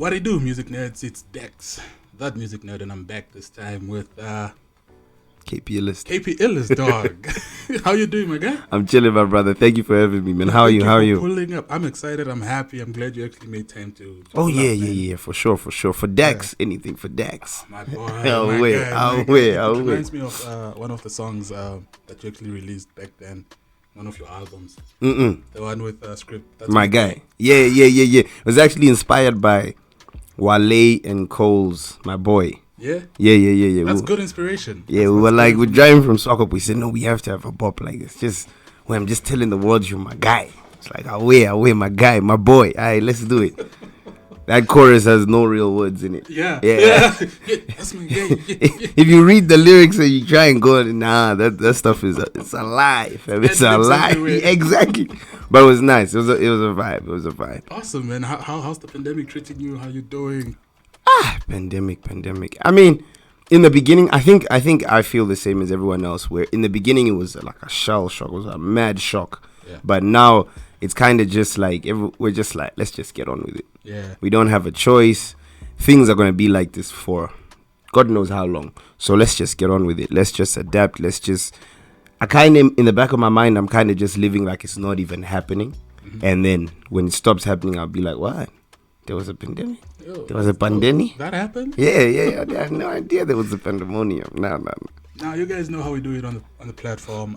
What I do, music nerds, it's Dex, that music nerd, and I'm back this time with KP Illest. KP Illest, dog. How you doing, my guy? I'm chilling, my brother. Thank you for having me, man. How are you? How are you? Pulling up. I'm excited. I'm happy. I'm glad you actually made time to. Oh yeah, for sure. For Dax, anything for Dax. My boy. I'll my wait. guy, I'll my wait. guy. I'll It wait. reminds me of one of the songs that you actually released back then. One of your albums. The one with script. That's my guy. Yeah. It was actually inspired by Wale and Cole's My Boy. Yeah? Yeah. That's good inspiration. Yeah, we were like, we're driving from Sokop. We said, no, we have to have a bop like this. Just, when I'm just telling the world you're my guy. It's like, I'll wear my guy, my boy. All right, let's do it. That chorus has no real words in it. Yeah. That's my guy. If you read the lyrics and you try and go, nah, that stuff it's a lie. Fam. It's a lie. Exactly. But it was nice. It was a vibe. Awesome, man. How's the pandemic treating you? How you doing? Pandemic. I mean, in the beginning, I think I feel the same as everyone else. Where in the beginning it was like a shell shock, it was a mad shock. Yeah. But now it's kind of just like we're just like, let's just get on with it. Yeah. We don't have a choice. Things are gonna be like this for God knows how long. So let's just get on with it. Let's just adapt. I kind of, in the back of my mind, I'm kind of just living like it's not even happening. Mm-hmm. And then when it stops happening, I'll be like, what? There was a pandemic? There was a pandemic? That happened? Yeah. I had no idea there was a pandemonium. No. Now, you guys know how we do it on the platform.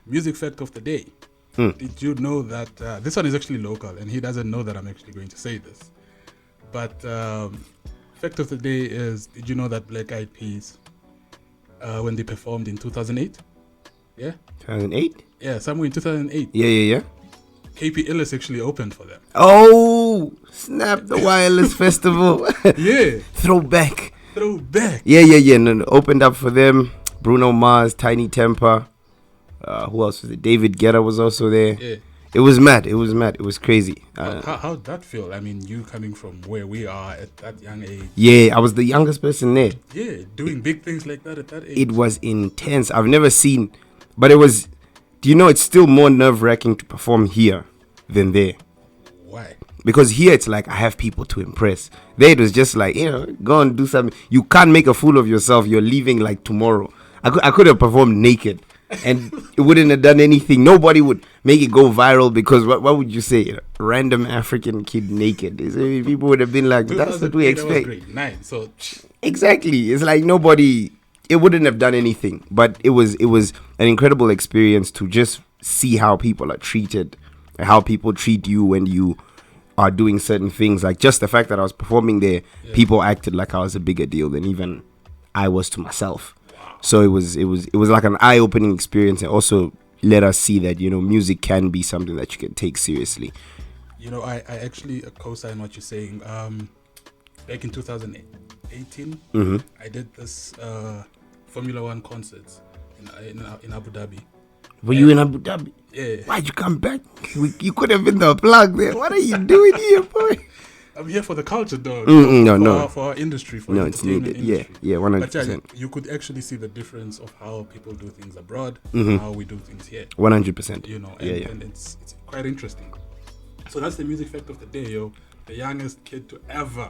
Music fact of the day. Did you know that this one is actually local, and he doesn't know that I'm actually going to say this. But fact of the day is, did you know that Black Eyed Peas, when they performed in 2008? Yeah? 2008? Yeah, somewhere in 2008. Yeah. KP Illest actually opened for them. Oh, snap, the Wireless Festival. Yeah. Throwback. Yeah. No, opened up for them. Bruno Mars, Tiny Temper. Who else was it? David Guetta was also there. Yeah. It was mad. It was crazy. How'd that feel? I mean, you coming from where we are at that young age. Yeah, I was the youngest person there. Yeah, doing big things like that at that age. It was intense. I've never seen, but it was, do you know, it's still more nerve-wracking to perform here than there. Why? Because here it's like, I have people to impress. There it was just like, go and do something. You can't make a fool of yourself. You're leaving like tomorrow. I could have performed naked. And it wouldn't have done anything. Nobody would make it go viral because what would you say? Random African kid naked. People would have been like, that's what we expect. Grade 9, so exactly. It's like it wouldn't have done anything. But it was an incredible experience to just see how people are treated, how people treat you when you are doing certain things. Like just the fact that I was performing there, people acted like I was a bigger deal than even I was to myself. So it was like an eye-opening experience, and also let us see that music can be something that you can take seriously. I actually co-sign what you're saying. Back in 2018, I did this Formula One concerts in Abu Dhabi. Were you in Abu Dhabi? Yeah. Why'd you come back? You could have been the plug there. What are you doing here, boy? I'm here for the culture, dog. For our industry, for it's needed. Industry. Yeah, 100%. But yeah, you could actually see the difference of how people do things abroad and how we do things here. 100%. And it's quite interesting. So that's the music fact of the day, yo. The youngest kid to ever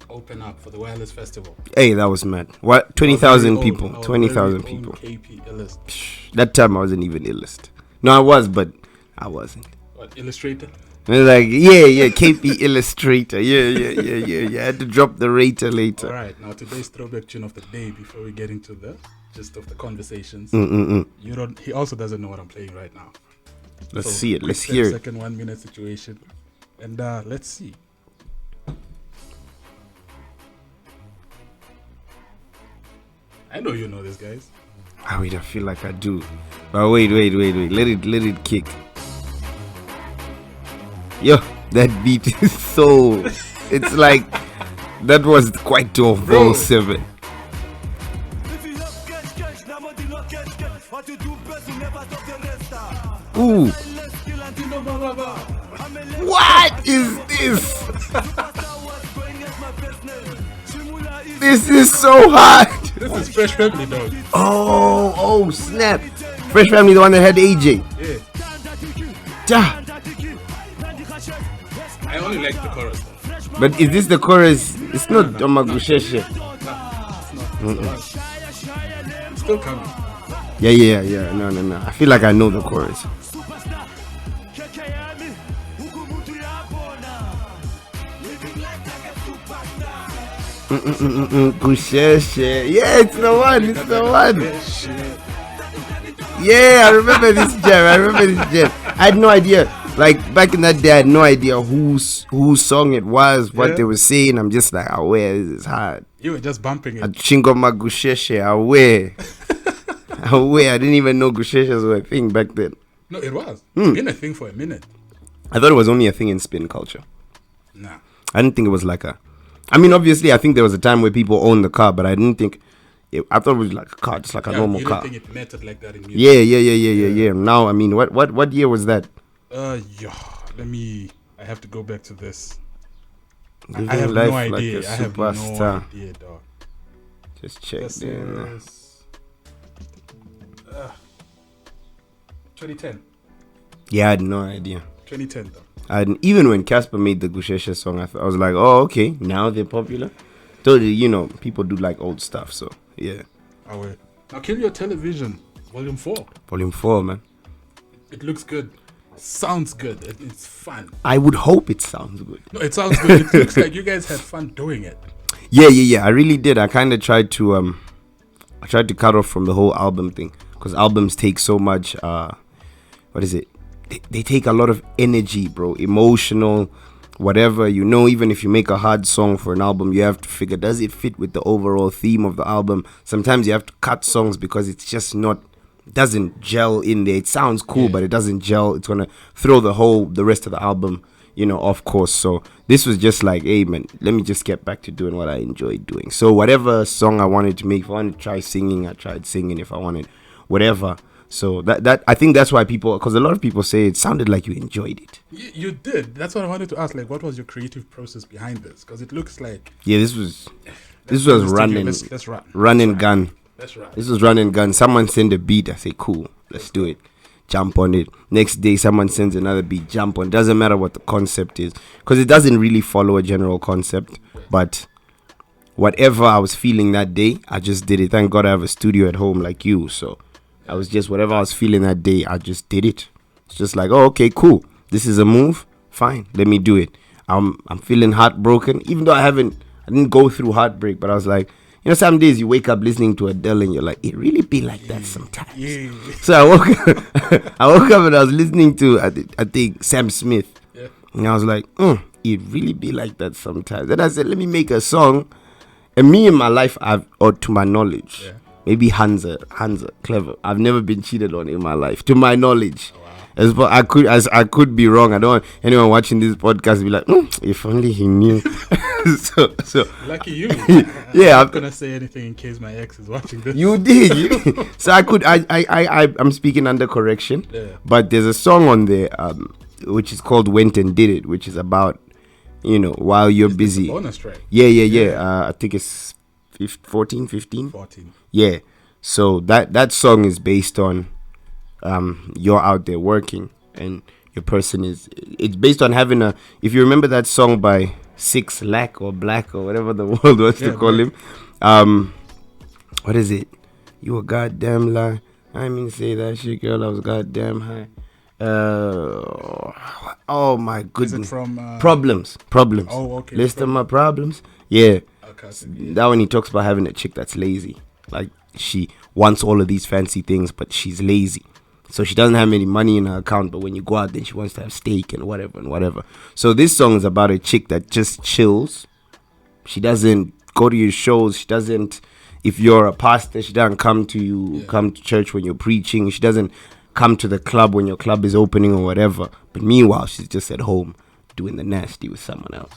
open up for the Wireless Festival. Hey, that was mad. What? 20,000 people. 20,000 people. KP Illest. That time I wasn't even Illest. No, I was, but I wasn't. What, Illustrator? And like, KP Illustrator. Yeah. I had to drop the rater later. All right, now today's throwback tune of the day before we get into the gist of the conversations. He also doesn't know what I'm playing right now. Let's see it. Let's hear it. Second 1 minute situation. And let's see. I know you know this, guys. I feel like I do. But wait. Let it kick. Yo, that beat is so... It's like... That was quite tough, bro. 7. Ooh. What is this? This is so hot. This is Fresh Family, dog. Oh, snap. Fresh Family, the one that had AJ. Yeah. Ja. I only like the chorus, though. But is this the chorus? It's not Omagusheshe. It's still coming. Yeah. No. I feel like I know the chorus. Gusheshe. Yeah, it's the one. Yeah, I remember this jam. I had no idea. Like back in that day, I had no idea whose song it was, what they were saying. I'm just like, aware, this is hard. You were just bumping it. Chingo Magusheshe, aware. I didn't even know Gusheshas were a thing back then. No, it was. It's been a thing for a minute. I thought it was only a thing in spin culture. Nah. I didn't think it was like a... I mean, obviously, I think there was a time where people owned the car, but I didn't think... I thought it was like a car, just like a normal car. You didn't think it mattered like that in music? Yeah. Now, I mean, what year was that? I have to go back to this. Living I have life no idea. like a I have superstar. no idea, dog. Just check This there. is 2010. Yeah, I had no idea. 2010, though. Even when Casper made the Gusheshe song, I was like, oh, okay, now they're popular. Totally, people do like old stuff, so yeah. Now, Kill Your Television, Volume 4. Volume 4, man. It looks good. Sounds good. It's fun. I would hope it sounds good. No, it sounds good. It looks like you guys had fun doing it. Yeah. I really did. I kind of tried to cut off from the whole album thing, because albums take so much. What is it? They take a lot of energy, bro. Emotional, whatever. Even if you make a hard song for an album, you have to figure, does it fit with the overall theme of the album? Sometimes you have to cut songs because it's just doesn't gel in there. It sounds cool, but it doesn't gel. It's gonna throw the rest of the album, off course. So this was just like, hey man, let me just get back to doing what I enjoyed doing. So whatever song I wanted to make, if I wanted to try singing, I tried singing. If I wanted whatever. So that I think that's why because a lot of people say it sounded like you enjoyed it. You did. That's what I wanted to ask. Like, what was your creative process behind this? Because it looks like this was run and gun. That's right. This was run and gun. Someone sent a beat. I say, cool, let's do it. Jump on it. Next day, someone sends another beat. Jump on. Doesn't matter what the concept is, because it doesn't really follow a general concept. But whatever I was feeling that day, I just did it. Thank God I have a studio at home like you. So I was just, whatever I was feeling that day, I just did it. It's just like, oh, okay, cool. This is a move. Fine, let me do it. I'm feeling heartbroken, even though I didn't go through heartbreak, but I was like, some days you wake up listening to Adele and you're like, it really be like that sometimes. Yeah. So I woke up and I was listening to, I think, Sam Smith. Yeah. And I was like, it really be like that sometimes. And I said, let me make a song. And me in my life, or to my knowledge, maybe Hansa, clever. I've never been cheated on in my life, to my knowledge. Wow. I could be wrong. I don't want anyone watching this podcast to be like, if only he knew. so lucky you. Yeah, I'm not gonna say anything in case my ex is watching this. You did. So I'm speaking under correction. Yeah. But there's a song on there, which is called "Went and Did It," which is about, while you're busy. Bonus track. Yeah. I think it's 15. Yeah. So that song is based on, you're out there working and your person it's based on having if you remember that song by Six Lack or Black or whatever the world wants to call him, what is it? You a goddamn lie. I mean, say that shit, girl. I was goddamn high. Oh my goodness. Is it from Problems? Oh, okay. List of my problems. Yeah. Okay, that one he talks about having a chick that's lazy. Like, she wants all of these fancy things, but she's lazy. So she doesn't have any money in her account, but when you go out, then she wants to have steak and whatever. So this song is about a chick that just chills. She doesn't go to your shows. She doesn't, if you're a pastor, she doesn't come to church when you're preaching. She doesn't come to the club when your club is opening or whatever. But meanwhile, she's just at home doing the nasty with someone else.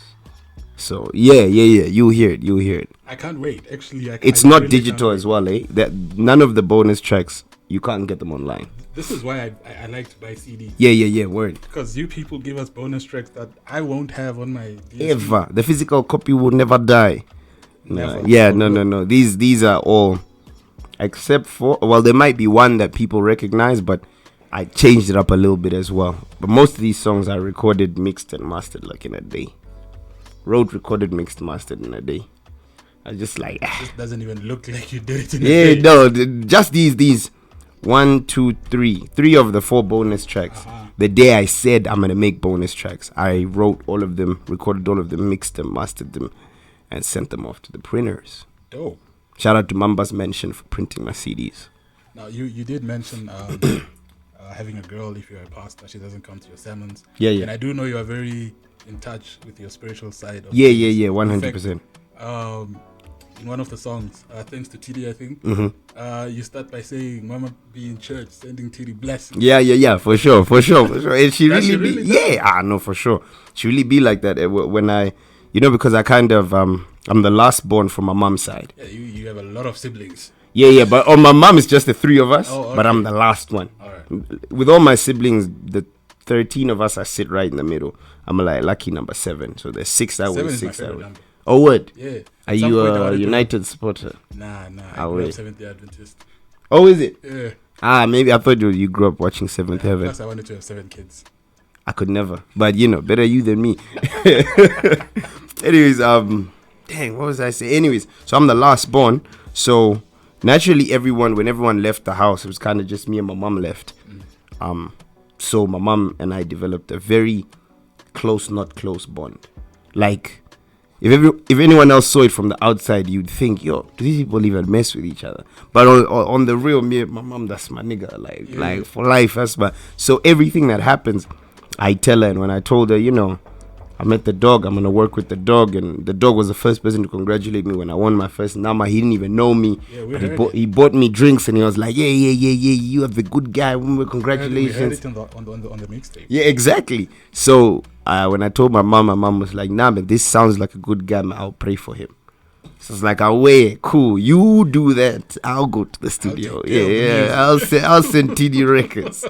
So yeah, you'll hear it. I can't wait. Actually, it's not really digital as well, eh? That none of the bonus tracks, you can't get them online. This is why I like to buy CDs. Yeah, word. Because you people give us bonus tracks that I won't have on my DSP. Ever. The physical copy will never die. Never. No. These are all, except for, well, there might be one that people recognize, but I changed it up a little bit as well. But most of these songs are recorded, mixed, and mastered like in a day. wrote, recorded, mixed, mastered in a day. I was just like, This doesn't even look like you did it in a yeah, day. no, just these 1, 2, 3 of the 4 bonus tracks. The day I said I'm gonna make bonus tracks, I wrote all of them, recorded all of them, mixed them, mastered them, and sent them off to the printers. Dope. Shout out to Mamba's Mansion for printing my CDs. Now you did mention having a girl if you're a pastor, she doesn't come to your sermons. Yeah. And I do know you are very in touch with your spiritual side. Of Yeah, things. 100%. In one of the songs, thanks to TD, I think, you start by saying, "Mama be in church, sending TD blessings." Yeah, for sure. And she Does really she be, really no, for sure. She really be like that when I, because I kind of, I'm the last born from my mom's side. Yeah, you have a lot of siblings. Yeah, but on my mom, it's just the 3 of us, Oh, okay. but I'm the last one. All right. With all my siblings, the 13 of us, I sit right in the middle. I'm like lucky number 7. So there's 6 that 7 way, is my 6 that favorite way. number. Oh, what? Yeah. Are At some you point I a wanted to- United supporter? Nah. Ah, I grew up wait. Seventh Day Adventist. Oh, is it? Yeah. Maybe I thought you grew up watching Seventh Heaven. Plus, I wanted to have 7 kids. I could never. But, better you than me. Anyways, dang, what was I saying? Anyways, so I'm the last born. So naturally, when everyone left the house, it was kind of just me and my mom left. So my mom and I developed a very close, not close bond. Like, if anyone else saw it from the outside, you'd think, yo, do these people even mess with each other? But on the real, me and my mom, that's my nigga. Like for life, that's my. So everything that happens, I tell her. And when I told her, I met the dog, I'm gonna work with the dog, and the dog was the first person to congratulate me when I won my first Nama. He didn't even know me, but he bought me drinks, and he was like, yeah, you have a good guy. Congratulations. We heard it on the mixtape. Yeah, exactly. So when I told my mom was like, nah, man, this sounds like a good guy, man. I'll pray for him. So it's like, away, cool. You do that. I'll go to the studio. I'll send TD records.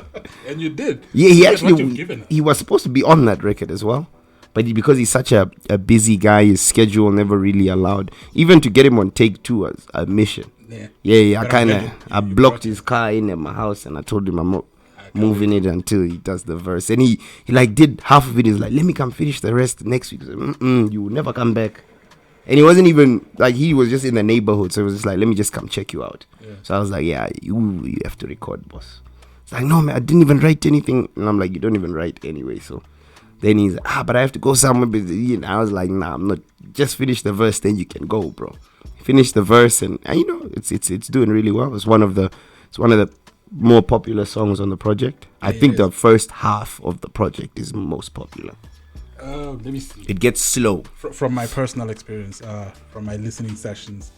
And you did. Yeah, So what you've given her. he was supposed to be on that record as well. But because he's such a busy guy, his schedule never really allowed. Even to get him on take 2 was a mission. Yeah. I blocked his car in at my house, and I told him I'm not moving it until he does the verse. And he like did half of it. He's like, let me come finish the rest next week. I said, you will never come back. And he wasn't even like, he was just in the neighborhood, so it was just like, let me just come check you out. So I was like, yeah, you have to record, boss. It's like, no, man, I didn't even write anything. And I'm like, you don't even write anyway. So then he's but I have to go somewhere. But I was like, nah, I'm not. Just finish the verse, then you can go, bro. Finish the verse, and it's doing really well. It's one of the more popular songs on the project. I think the first half of the project is most popular. Let me see. It gets slow. From my personal experience, from my listening sessions.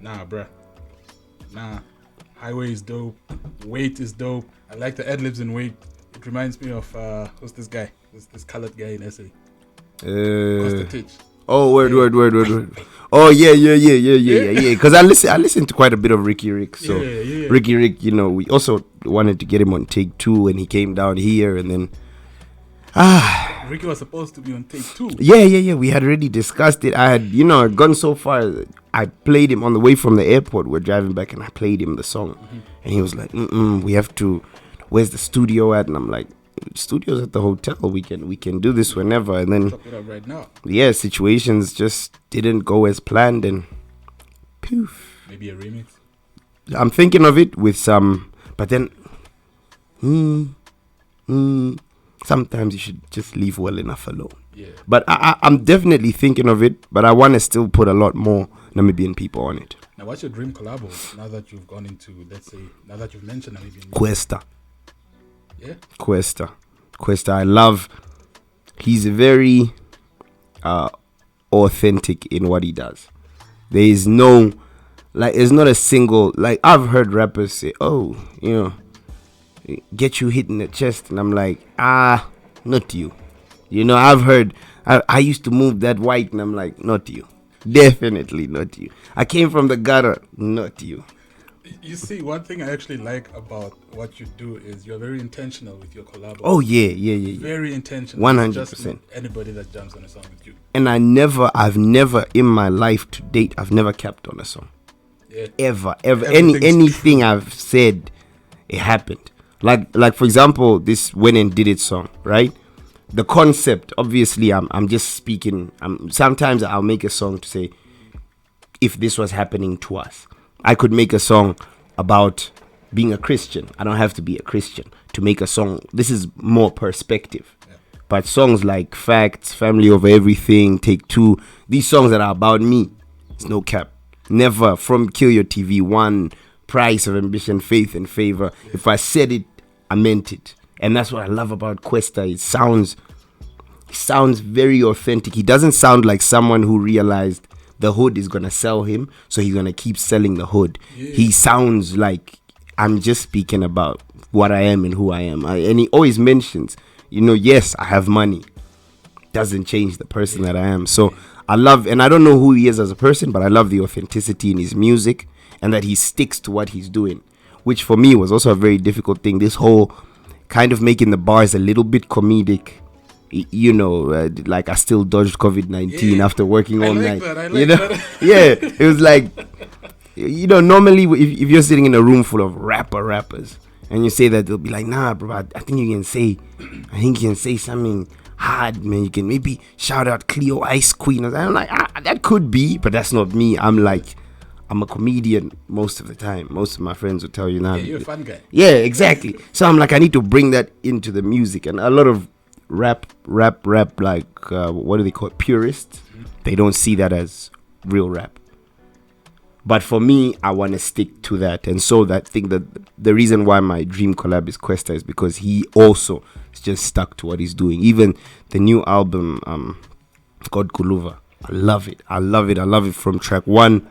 Nah, bruh. Nah. Highway is dope. Wait is dope. I like the ad-libs in Wait. It reminds me of, who's this guy? This colored guy in SA. Costa Titch. Oh, word. Oh, yeah. Because I listen to quite a bit of Ricky Rick. So Ricky Rick, we also wanted to get him on take 2 when he came down here, and then Ricky was supposed to be on take 2. Yeah. We had already discussed it. I had, gone so far that I played him on the way from the airport. We're driving back, and I played him the song, and he was like, "We have to. Where's the studio at?" And I'm like, "Studio's at the hotel. We can do this whenever." And then, Chop it up right now. Yeah, situations just didn't go as planned, and poof. Maybe a remix. I'm thinking of it with some, but then, sometimes you should just leave well enough alone. Yeah. But I'm definitely thinking of it, but I want to still put a lot more Namibian people on it. Now, what's your dream collabo now that you've gone into, let's say, now that you've mentioned Namibian music? Cuesta. Yeah? Cuesta, I love, he's very authentic in what he does. There is no, it's not a single, I've heard rappers say, get you hit in the chest, and I'm like, not you. I've heard, I used to move that white, and I'm like, not you. Definitely not you. I came from the gutter, not you. You see, one thing I actually like about what you do is you're very intentional with your collabo. Oh, yeah. Very intentional. 100%. Just not anybody that jumps on a song with you. And I've never in my life to date, I've never capped on a song. Yeah. Ever. Anything I've said, it happened. Like for example, this When and Did It song, right? the concept, obviously, I'm just speaking. Sometimes I'll make a song to say, if this was happening to us, I could make a song about being a Christian. I don't have to be a Christian to make a song. This is more perspective. Yeah. But songs like Facts, Family Over Everything, Take Two, these songs that are about me, it's no cap. Never. From Kill Your TV, One, Price of Ambition, Faith and Favor. Yeah. If I said it, I meant it. And that's what I love about Questa. It sounds very authentic. He doesn't sound like someone who realized the hood is going to sell him, so he's going to keep selling the hood. Yeah. He sounds like, I'm just speaking about what I am and who I am. And he always mentions, yes, I have money. Doesn't change the person that I am. So I love, and I don't know who he is as a person, but I love the authenticity in his music and that he sticks to what he's doing, which for me was also a very difficult thing. This whole kind of making the bars a little bit comedic. Like I still dodged COVID-19 after working all night. That. Yeah, it was like, normally if you're sitting in a room full of rappers and you say that, they'll be like, nah, bro, I think you can say something hard, man. You can maybe shout out Cleo Ice Queen. I'm like, that could be, but that's not me. I'm a comedian most of the time. Most of my friends will tell you now. Yeah, you're a fun guy. Yeah, exactly. So I'm like, I need to bring that into the music, and a lot of rap like what do they call it, purists, they don't see that as real rap. But for me, I want to stick to that. And so that thing, that the reason why my dream collab is Questa is because he also is just stuck to what he's doing. Even the new album, God Kuluva, I love it from track 1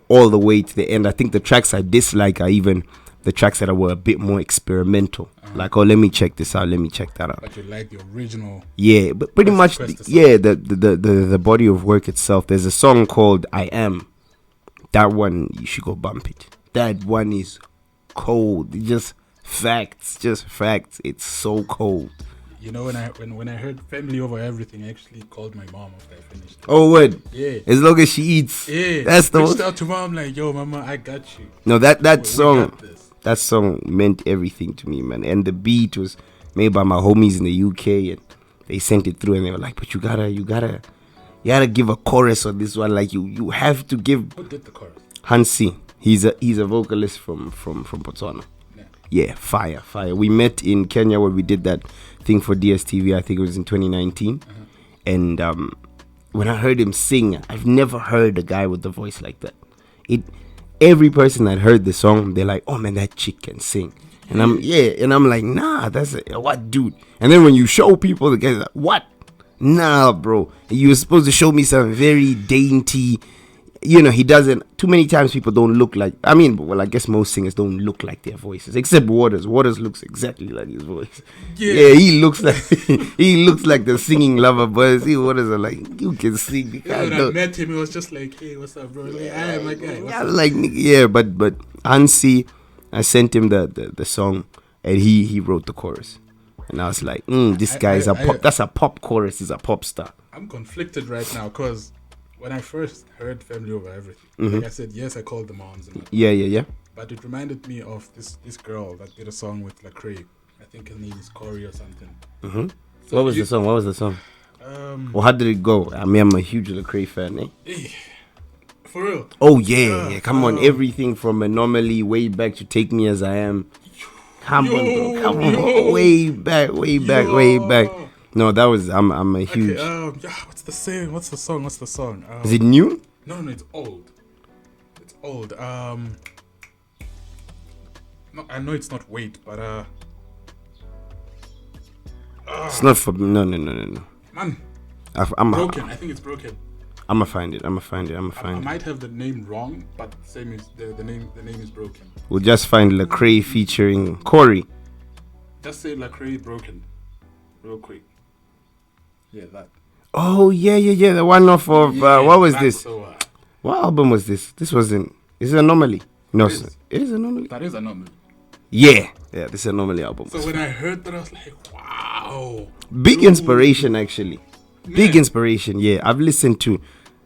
all the way to the end. I think the tracks I dislike are even the tracks that were a bit more experimental. Like, let me check this out, let me check that out. But you like the original? Yeah, but pretty much, the body of work itself. There's a song called I Am. That one, you should go bump it. That one is cold. Just facts. It's so cold. When I heard Family Over Everything, I actually called my mom after I finished it. Oh, what? Yeah. As long as she eats. Yeah. That's the reached out to mom like, yo, mama, I got you. No, that song meant everything to me, man. And the beat was made by my homies in the UK, and they sent it through, and they were like, but you gotta give a chorus on this one. Like you have to give. Who did the chorus? Hansi. He's a vocalist from Botswana. Yeah, fire. We met in Kenya where we did that thing for DSTV. I think it was in 2019. And when I heard him sing, I've never heard a guy with a voice like that. Every person that heard the song, they're like, oh man, that chick can sing. And I'm like, nah, what dude? And then when you show people, the guy's like, what? Nah, bro. You were supposed to show me some very dainty. He doesn't. Too many times people don't look like. I guess most singers don't look like their voices, except Waters. Waters looks exactly like his voice. Yeah, he looks like the singing lover. But see, Waters are like, you can sing. When I met him, it was just like, hey, what's up, bro? Like, I am my guy. But Ansi, I sent him the song, and he wrote the chorus. And I was like, this guy is that's a pop chorus. He's a pop star. I'm conflicted right now because when I first heard Family Over Everything, like I said, yes, I called the moms. Yeah. But it reminded me of this girl that did a song with Lecrae. I think her name is Corey or something. So what was the song? Well, how did it go? I mean, I'm a huge Lecrae fan, For real? Oh, yeah. Come on. Everything from Anomaly way back to Take Me As I Am. Come on, bro. Come on. Way back. No, that was, I'm a huge. Okay, what's the song? Is it new? No, it's old. No, I know it's not Wait, but it's not for no. Man, Broken. I think it's Broken. I'ma find it. I might have the name wrong, but same is the name is Broken. We'll just find Lecrae featuring Corey. Just say Lecrae Broken, real quick. Yeah, that. Oh yeah. The one off of what was this? So, what album was this? This wasn't. Is it Anomaly? No, it is Anomaly. That is Anomaly. Yeah. This is Anomaly album. So when I heard that, I was like, wow. Big inspiration, actually. Big inspiration. Yeah, I've listened to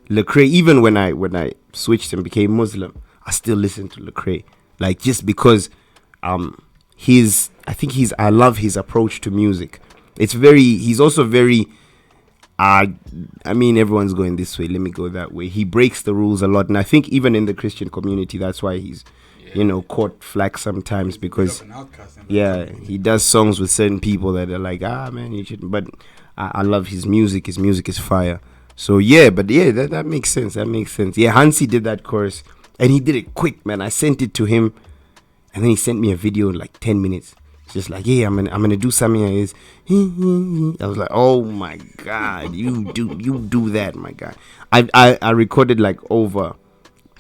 Lecrae even when I switched and became Muslim. I still listen to Lecrae, like just because I love his approach to music. He's also very, I mean, everyone's going this way, let me go that way. He breaks the rules a lot. And I think even in the Christian community, that's why he's, caught flack sometimes, because, he does songs with certain people that are like, man, you shouldn't. But I love his music. His music is fire. So, that makes sense. Yeah, Hansi did that chorus, and he did it quick, man. I sent it to him, and then he sent me a video in like 10 minutes. It's just like, I'm gonna do something like this. I was like, oh my God, you do that, my guy. I recorded like over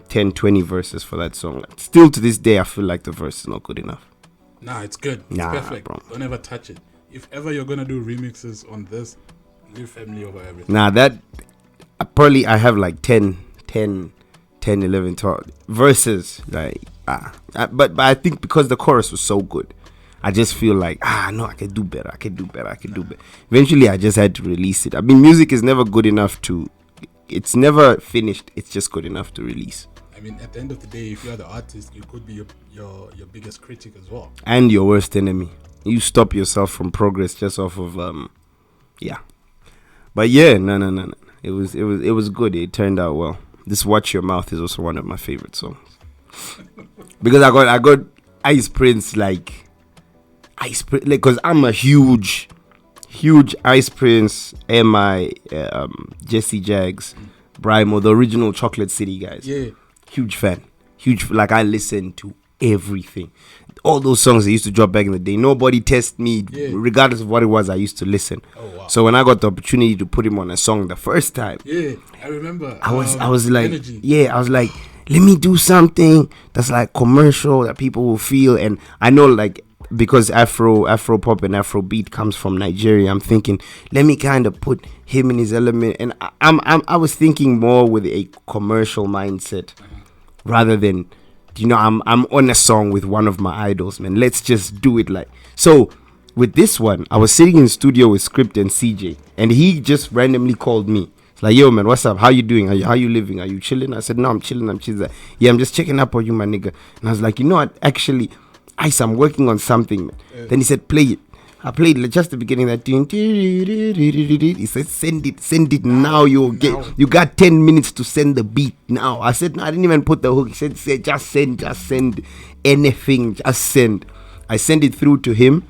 10, 20 verses for that song. Still to this day, I feel like the verse is not good enough. Nah, it's good. It's perfect. Bro. Don't ever touch it. If ever you're gonna do remixes on this, leave family over everything. Nah, that probably I have like 10, 11 verses. Like, but I think because the chorus was so good, I just feel like, no, I can do better. Eventually, I just had to release it. I mean, music is never good enough it's never finished. It's just good enough to release. I mean, at the end of the day, if you're the artist, you could be your biggest critic as well. And your worst enemy. You stop yourself from progress just off of, But yeah, no. It was good. It turned out well. This Watch Your Mouth is also one of my favorite songs. Because I got Ice Prince, because I'm a huge Ice Prince, MI, Jesse Jags, Brymo, the original Chocolate City guys. Yeah. Huge fan. I listen to everything. All those songs I used to drop back in the day. Nobody test me, regardless of what it was. I used to listen. Oh, wow. So when I got the opportunity to put him on a song the first time, I remember. I was like, Energy. I was like, let me do something that's like commercial that people will feel. And I know, like, because Afro pop and Afro beat comes from Nigeria, I'm thinking, let me kind of put him in his element. And I was thinking more with a commercial mindset rather than, I'm on a song with one of my idols, man. Let's just do it like so. With this one, I was sitting in the studio with Script and CJ, and he just randomly called me. It's like, yo, man, what's up? How you doing? How you living? Are you chilling? I said, no, I'm chilling. Like, yeah, I'm just checking up on you, my nigga. And I was like, you know what? Actually, Ice, I'm working on something, man. Then he said, play it. I played just the beginning that. He said, send it now. You got 10 minutes to send the beat now. I said, no, I didn't even put the hook. He said, just send anything. Just send. I sent it through to him.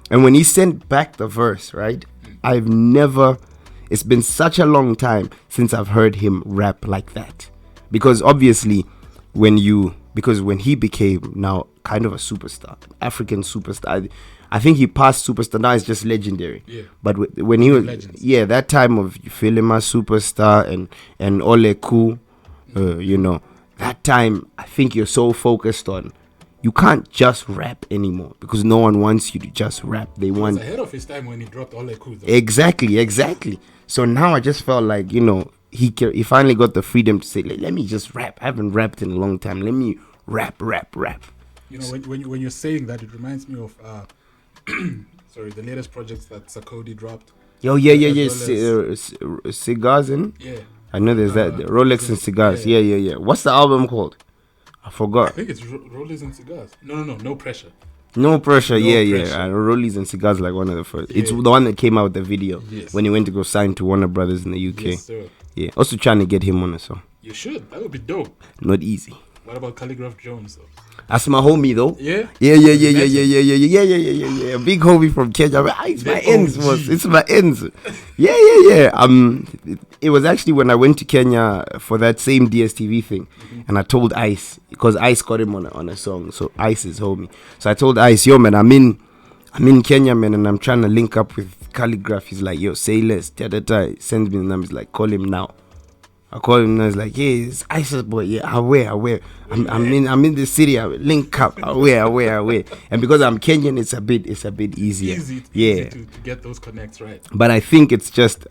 And when he sent back the verse, right? It's been such a long time since I've heard him rap like that. Because obviously, when he became now kind of a superstar, African superstar, I think he passed superstar. Now it's just legendary. Yeah. But when he was, Legends. that time of you feel him as superstar and Ole Ku, that time I think you're so focused on, you can't just rap anymore because no one wants you to just rap. He was ahead of his time when he dropped Ole Ku. Exactly. So now I just felt like, he finally got the freedom to say, let me just rap. I haven't rapped in a long time. Let me rap. When you're saying that, it reminds me of the latest projects that Sarkodie dropped. Cigars in? Yeah. I know there's that. Rolex and Cigars. Yeah. What's the album called? I forgot. I think it's Rollies and Cigars. No pressure. No pressure. Rollies and Cigars, like one of the first. It's the one that came out with the video when he went to go sign to Warner Brothers in the UK. Yes, sir. Yeah. Also trying to get him on a song. You should. That would be dope. Not easy. What about Calligraph Jones though? That's my homie though. Yeah. Yeah. Big homie from Kenya. It's my ends, boss. It's my ends. Yeah. It was actually when I went to Kenya for that same DSTV thing, and I told Ice, because Ice got him on a song, so Ice is homie. So I told Ice, yo man, I'm in Kenya, man, and I'm trying to link up with Calligraph. He's like, yo, say less. Sends me the number. He's like, call him now. I call him and I was like, yeah, it's Ice's boy. Yeah, I wear. I'm in the city. I link up. I wear. And because I'm Kenyan, it's a bit easier. Easy to get those connects right. But I think it's just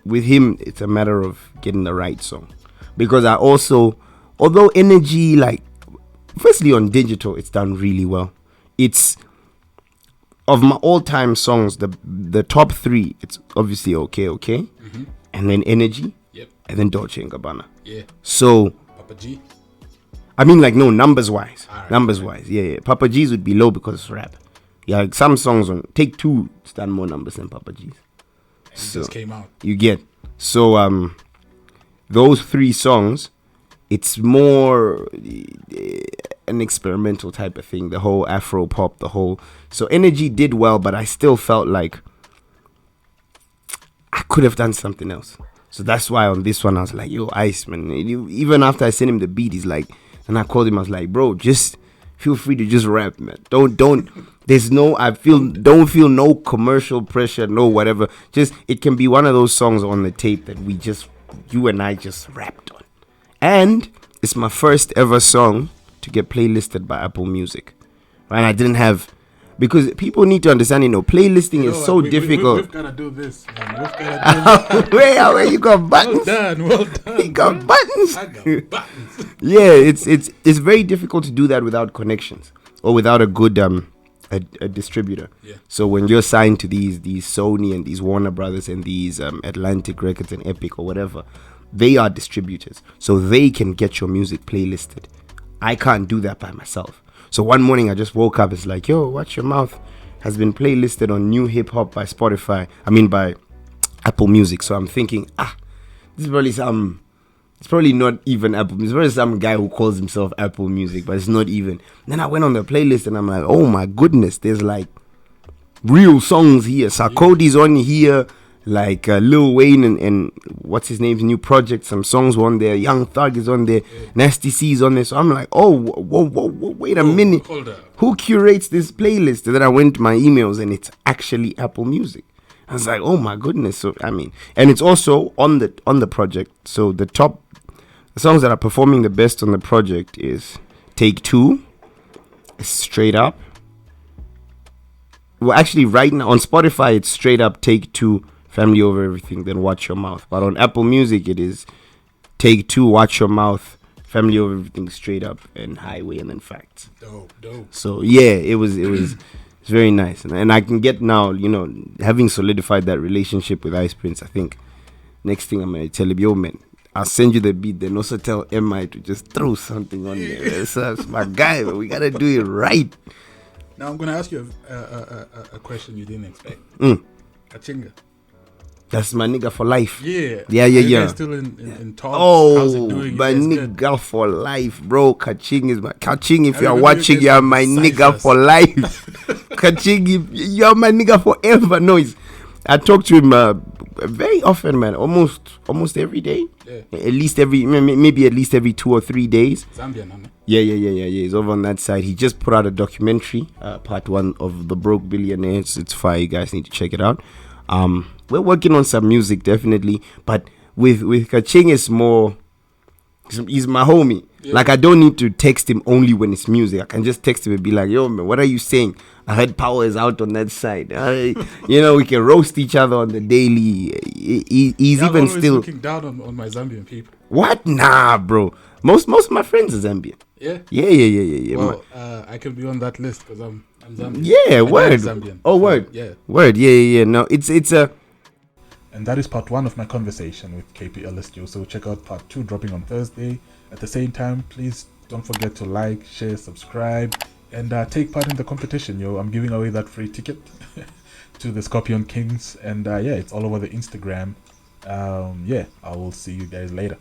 with him, it's a matter of getting the right song. Because I also, although Energy, like, firstly on digital, it's done really well. It's of my all-time songs, the top 3. It's obviously okay, and then Energy. And then Dolce & Gabbana. Yeah. So Papa G. I mean, like, no, numbers wise. Right. Numbers wise. Yeah. Papa G's would be low because it's rap. Yeah, like some songs on Take Two stand more numbers than Papa G's. And it just came out. You get. So those 3 songs, it's more an experimental type of thing. The whole Afro pop, so Energy did well, but I still felt like I could have done something else. So that's why on this one I was like, yo, Ice, man. Even after I sent him the beat, he's like, and I called him, I was like, bro, just feel free to just rap, man. Don't feel no commercial pressure, no whatever. Just, it can be one of those songs on the tape that you and I just rapped on. And it's my first ever song to get playlisted by Apple Music. And I didn't have, because people need to understand, playlisting is so difficult. We've got to do this, man. We've got to do this. Where you got buttons? Well done. You got buttons? I got buttons. Yeah, it's very difficult to do that without connections or without a good a distributor. Yeah. So when you're signed to these Sony and these Warner Brothers and these Atlantic Records and Epic or whatever, they are distributors. So they can get your music playlisted. I can't do that by myself. So one morning I just woke up. It's like, yo, Watch Your Mouth has been playlisted on New Hip Hop by by Apple Music. So I'm thinking, this is probably it's probably not even Apple Music. It's probably some guy who calls himself Apple Music, but it's not even. Then I went on the playlist and I'm like, oh my goodness, there's like real songs here. Sarkodie's on here, like Lil Wayne and what's his name's new project. Some songs were on there. Young Thug is on there. Yeah. Nasty C's on there. So I'm like, oh, whoa, wait a minute. Hold up. Who curates this playlist? And then I went to my emails and it's actually Apple Music. I was like, oh my goodness. So and it's also on the project. So the songs that are performing the best on the project is Take Two, Straight Up. Well, actually, right now on Spotify, it's straight up Take Two, Family Over Everything, then Watch Your Mouth. But on Apple Music, it is Take Two, Watch Your Mouth, Family Over Everything, Straight Up, and Highway, and then Facts. Dope. So yeah, it's very nice, and I can get now, having solidified that relationship with Ice Prince. I think next thing I'm gonna tell him, yo man, I'll send you the beat, then also tell MI to just throw something on there. That's my guy, but we gotta do it right. Now I'm gonna ask you a question you didn't expect. Kachinga. That's my nigga for life. Yeah. Yeah. Are you guys still in talks? How's it doing? My nigga good? For life, bro. Kaching is my Kaching. If you're watching, you're my nigga for life. Kaching, you're my nigga forever. No, I talk to him very often, man. Almost every day. Yeah. At least maybe at least every 2 or 3 days. Zambia, no? Yeah. He's over on that side. He just put out a documentary, part 1 of The Broke Billionaire. It's fire. You guys need to check it out. We're working on some music, definitely. But with Kaching, it's more, he's my homie. Yeah. Like, I don't need to text him only when it's music. I can just text him and be like, yo, man, what are you saying? I heard Power is out on that side. We can roast each other on the daily. He's even still looking down on my Zambian people. What? Nah, bro. Most of my friends are Zambian. Yeah? Yeah. Well, I can be on that list because I'm Zambian. Yeah, word. Zambian. Oh, word. Yeah. Word. Yeah. No, it's a... And that is part 1 of my conversation with KP Illest. So check out part 2 dropping on Thursday. At the same time, please don't forget to like, share, subscribe, and take part in the competition. I'm giving away that free ticket to the Scorpion Kings. And it's all over the Instagram. I will see you guys later.